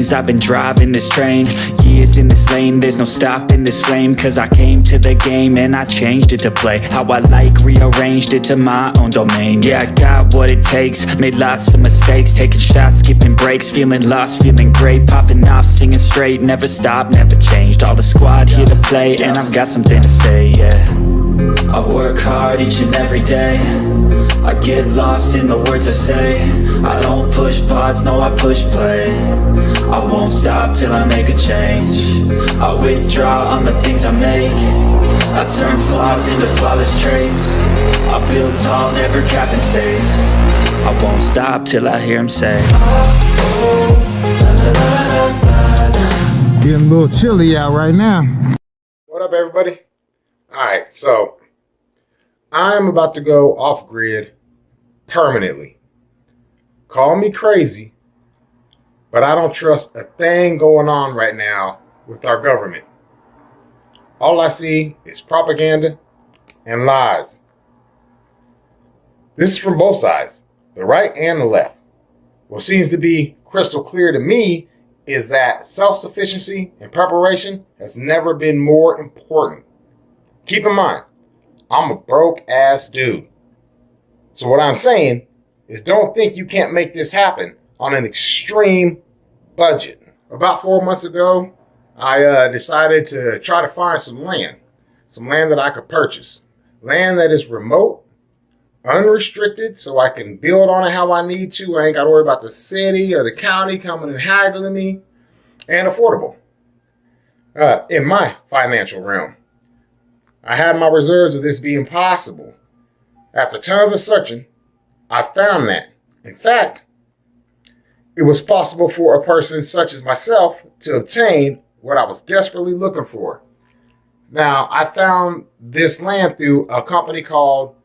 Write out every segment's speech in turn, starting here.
lanes. I've been driving this train, years in this lane. There's no stopping this flame, cause I came to the game and I changed it to play how I like, rearranged it to my own domain. Yeah, I got what it takes, made lots of mistakes, taking shots, skipping breaks, feeling lost, feeling great, popping off, singing straight, never stopped, never changed. All the squad here to play, and I've got something to say, yeah. I work hard each and every day, I get lost in the words I say. I don't push pause, no, I push play. I won't stop till I make a change. I withdraw on the things I make. I turn flaws into flawless traits. I build tall, never capped in space. I won't stop till I hear him say, getting a little chilly out right now. What up, everybody? Alright, so I'm about to go off grid permanently. Call me crazy, but I don't trust a thing going on right now with our government. All I see is propaganda and lies. This is from both sides, the right and the left. What seems to be crystal clear to me is that self-sufficiency and preparation has never been more important. Keep in mind, I'm a broke ass dude. So what I'm saying is don't think you can't make this happen on an extreme budget. About 4 months ago, I decided to try to find some land that I could purchase. Land that is remote, unrestricted, so I can build on it how I need to. I ain't got to worry about the city or the county coming and haggling me, and affordable in my financial realm. I had my reserves of this being possible. After tons of searching, I found that. In fact, it was possible for a person such as myself to obtain what I was desperately looking for. Now, I found this land through a company called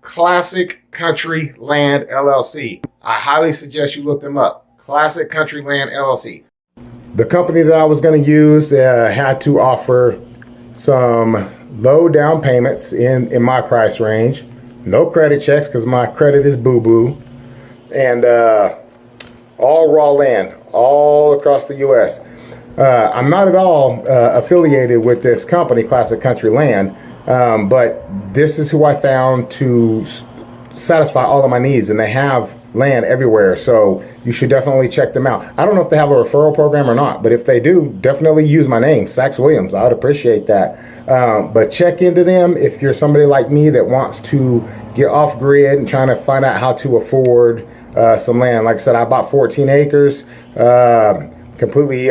Classic Country Land LLC. I highly suggest you look them up. Classic Country Land LLC. The company that I was going to use had to offer some low down payments in my price range, no credit checks because my credit is boo-boo, and all raw land all across the U.S. I'm not at all affiliated with this company, Classic Country Land, but this is who I found to satisfy all of my needs, and they have land everywhere, so you should definitely check them out. I don't know if they have a referral program or not, but if they do, definitely use my name, Sax Williams. I would appreciate that. But check into them if you're somebody like me that wants to get off grid and trying to find out how to afford some land. Like I said, I bought 14 acres, completely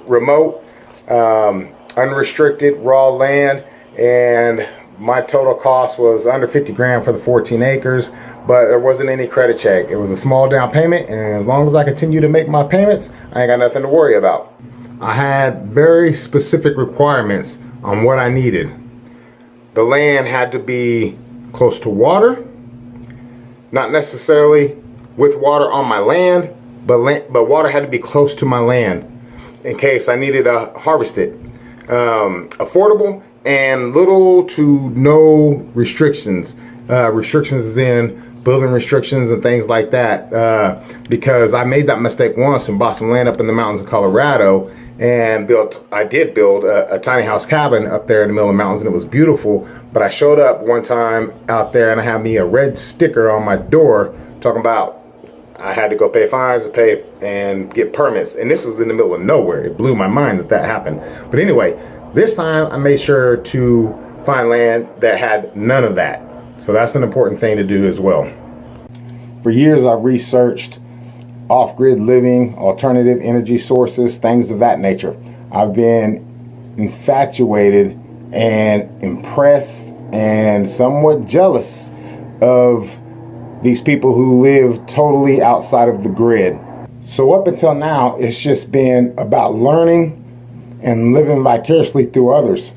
remote, unrestricted raw land, and my total cost was under 50 grand for the 14 acres, but there wasn't any credit check. It was a small down payment, and as long as I continue to make my payments, I ain't got nothing to worry about. I had very specific requirements on what I needed. The land had to be close to water, not necessarily with water on my land, but water had to be close to my land in case I needed to harvest it. Affordable and little to no restrictions. Restrictions is in building restrictions and things like that, because I made that mistake once and bought some land up in the mountains of Colorado and I did build a tiny house cabin up there in the middle of the mountains, and it was beautiful. But I showed up one time out there and I had me a red sticker on my door talking about I had to go pay fines and pay and get permits, and this was in the middle of nowhere. It blew my mind that happened. But anyway, this time I made sure to find land that had none of that. So that's an important thing to do as well. For years I've researched off-grid living, alternative energy sources, things of that nature. I've been infatuated and impressed and somewhat jealous of these people who live totally outside of the grid. So up until now, it's just been about learning and living vicariously through others.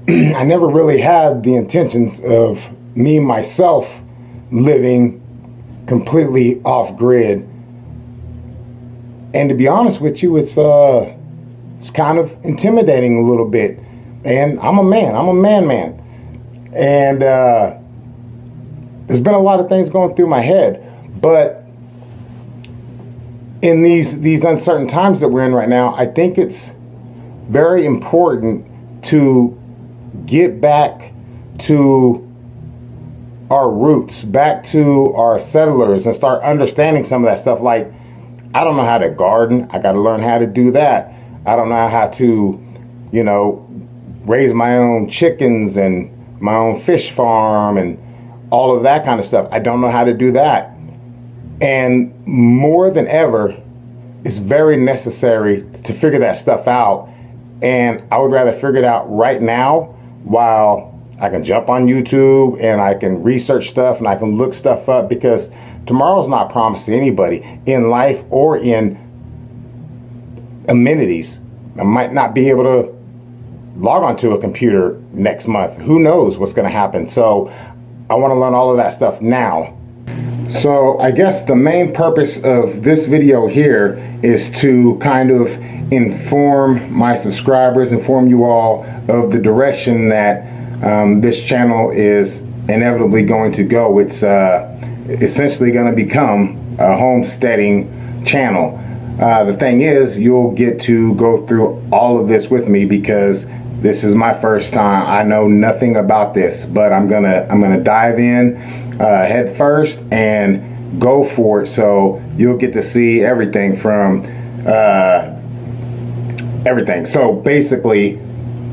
I never really had the intentions of me myself living completely off grid. And to be honest with you, it's kind of intimidating a little bit. And I'm a man. And there's been a lot of things going through my head, but in these uncertain times that we're in right now, I think it's very important to get back to our roots, back to our settlers, and start understanding some of that stuff. Like, I don't know how to garden. I got to learn how to do that. I don't know how to, raise my own chickens and my own fish farm and all of that kind of stuff. I don't know how to do that. And more than ever, it's very necessary to figure that stuff out. And I would rather figure it out right now while I can jump on YouTube and I can research stuff and I can look stuff up, because tomorrow's not promised to anybody in life or in amenities. I might not be able to log onto a computer next month. Who knows what's going to happen? So I want to learn all of that stuff now. So I guess the main purpose of this video here is to kind of inform my subscribers, inform you all of the direction that this channel is inevitably going to go. It's essentially going to become a homesteading channel. The thing is, you'll get to go through all of this with me, because this is my first time. I know nothing about this, but I'm gonna dive in head first and go for it. So you'll get to see everything from everything. So basically,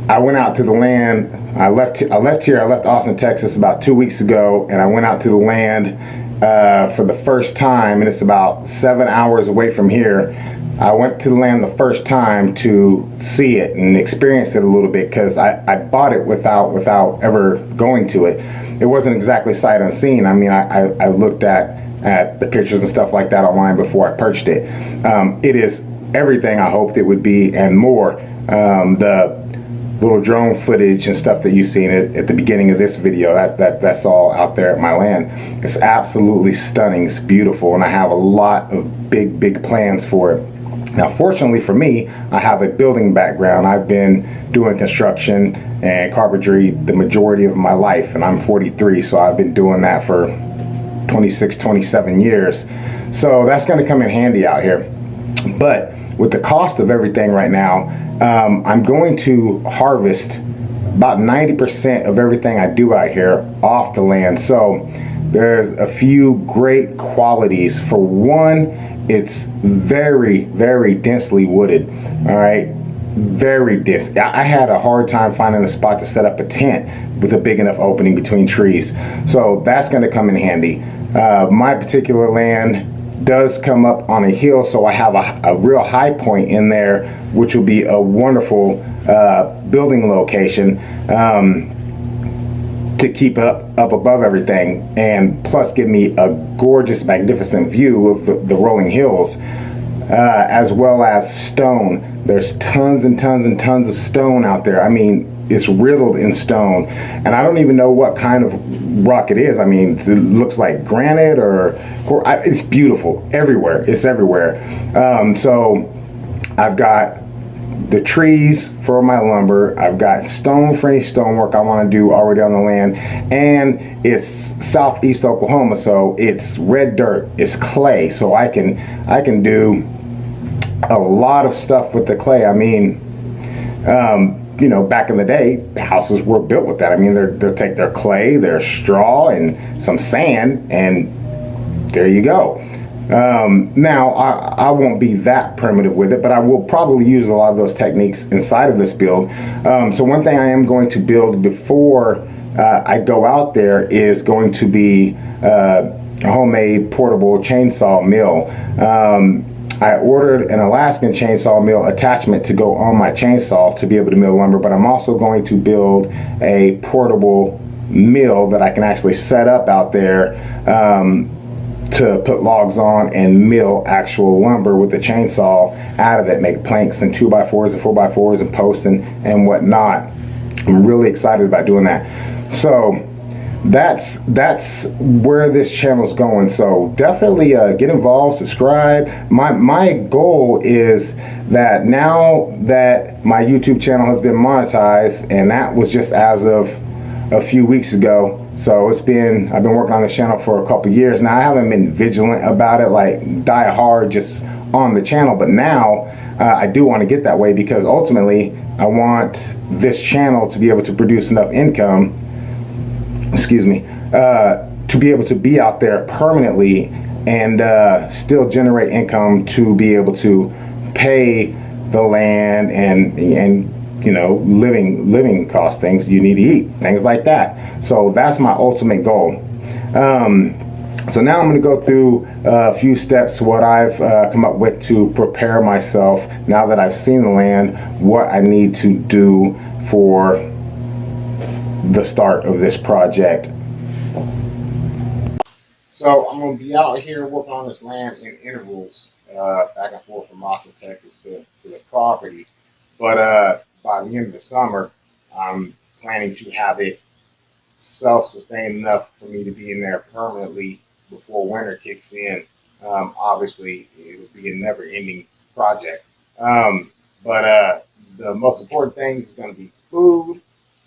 I went out to the land. I left Austin, Texas about 2 weeks ago, and I went out to the land for the first time, and it's about 7 hours away from here. I went to the land the first time to see it and experience it a little bit, because I bought it without ever going to it. It wasn't exactly sight unseen. I mean, I looked at the pictures and stuff like that online before I purchased it. It is everything I hoped it would be and more. The little drone footage and stuff that you've seen at the beginning of this video, that's all out there at my land. It's absolutely stunning. It's beautiful, and I have a lot of big plans for it. Now, fortunately for me, I have a building background. I've been doing construction and carpentry the majority of my life, and I'm 43, so I've been doing that for 26, 27 years. So that's going to come in handy out here. But with the cost of everything right now, I'm going to harvest about 90% of everything I do out here off the land. So there's a few great qualities. For one, it's very densely wooded. All right, very dense. I had a hard time finding a spot to set up a tent with a big enough opening between trees. So that's going to come in handy. My particular land does come up on a hill, so I have a real high point in there, which will be a wonderful building location to keep it up above everything, and plus give me a gorgeous, magnificent view of the rolling hills, as well as stone. There's tons and tons of stone out there. I mean, it's riddled in stone, and I don't even know what kind of rock it is. I mean, it looks like granite or it's beautiful everywhere. It's everywhere. So I've got the trees for my lumber. I've got stone for any stonework I want to do already on the land, and it's southeast Oklahoma, so it's red dirt, it's clay, so I can do a lot of stuff with the clay. I mean, back in the day, houses were built with that. I mean, they'll take their clay, their straw, and some sand, and there you go. Now, I won't be that primitive with it, but I will probably use a lot of those techniques inside of this build. So one thing I am going to build before I go out there is going to be a homemade portable chainsaw mill. I ordered an Alaskan chainsaw mill attachment to go on my chainsaw to be able to mill lumber, but I'm also going to build a portable mill that I can actually set up out there to put logs on and mill actual lumber with the chainsaw out of it, make planks and 2x4s and 4x4s and posts and whatnot. I'm really excited about doing that. So that's where this channel's going. So definitely get involved, subscribe. My goal is that now that my YouTube channel has been monetized, and that was just as of a few weeks ago. So I've been working on this channel for a couple years now. I haven't been vigilant about it, like die hard, just on the channel, but now I do want to get that way, because ultimately I want this channel to be able to produce enough income, to be able to be out there permanently and still generate income to be able to pay the land and you know, living cost, things you need to eat, things like that. So that's my ultimate goal. So now I'm going to go through a few steps, what I've come up with to prepare myself now that I've seen the land, what I need to do for the start of this project. So I'm going to be out here working on this land in intervals, back and forth from Austin, Texas to the property. But by the end of the summer, I'm planning to have it self-sustained enough for me to be in there permanently before winter kicks in. Obviously, it'll be a never-ending project. But the most important thing is going to be food.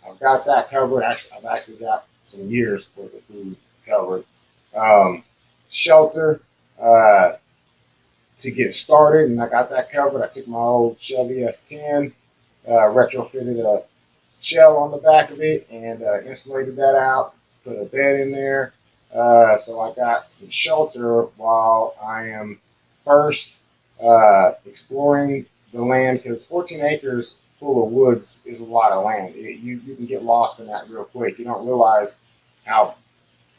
I've got that covered. Actually, I've actually got some years worth of food covered. Shelter to get started, and I got that covered. I took my old Chevy S10, retrofitted a shell on the back of it, and insulated that out, put a bed in there. So I got some shelter while I am first exploring the land, because 14 acres full of woods is a lot of land. You can get lost in that real quick. You don't realize how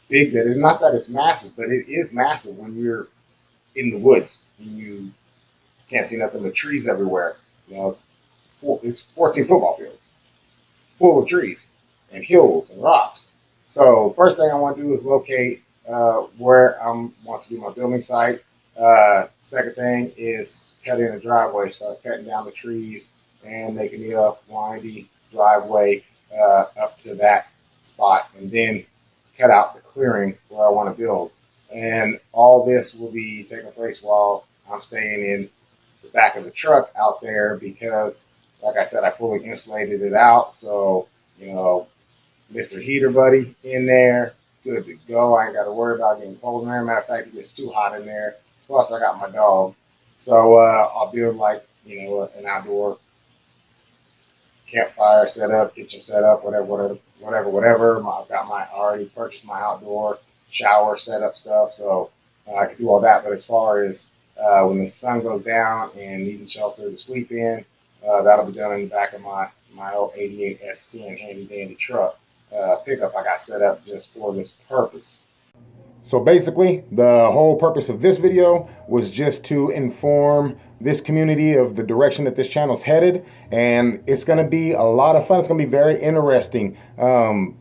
big that is. Not that it's massive, but it is massive when you're in the woods. You can't see nothing but trees everywhere. You know, it's 14 football fields full of trees and hills and rocks. So first thing I want to do is locate where I want to do my building site. Second thing is cut in a driveway. Start cutting down the trees and making it a windy driveway up to that spot, and then cut out the clearing where I want to build. And all this will be taking place while I'm staying in the back of the truck out there, because like I said, I fully insulated it out. So, you know, Mr. Heater Buddy in there, good to go. I ain't got to worry about getting cold in there. Matter of fact, it gets too hot in there. Plus, I got my dog. So I'll build like, you know, an outdoor campfire setup, kitchen setup, whatever. I've got I already purchased my outdoor shower setup stuff, so I can do all that. But as far as when the sun goes down and needing shelter to sleep in, that'll be done in the back of my old 88 S10 handy dandy truck pickup I got set up just for this purpose. So basically, the whole purpose of this video was just to inform this community of the direction that this channel's headed, and it's going to be a lot of fun. It's going to be very interesting. I'm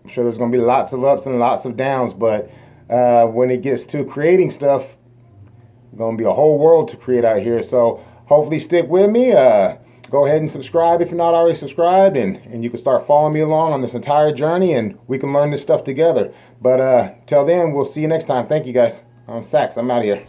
sure there's going to be lots of ups and lots of downs, but when it gets to creating stuff, there's going to be a whole world to create out here. So hopefully stick with me. Go ahead and subscribe if you're not already subscribed, and you can start following me along on this entire journey, and we can learn this stuff together. But till then, we'll see you next time. Thank you guys. I'm Sax. I'm out of here.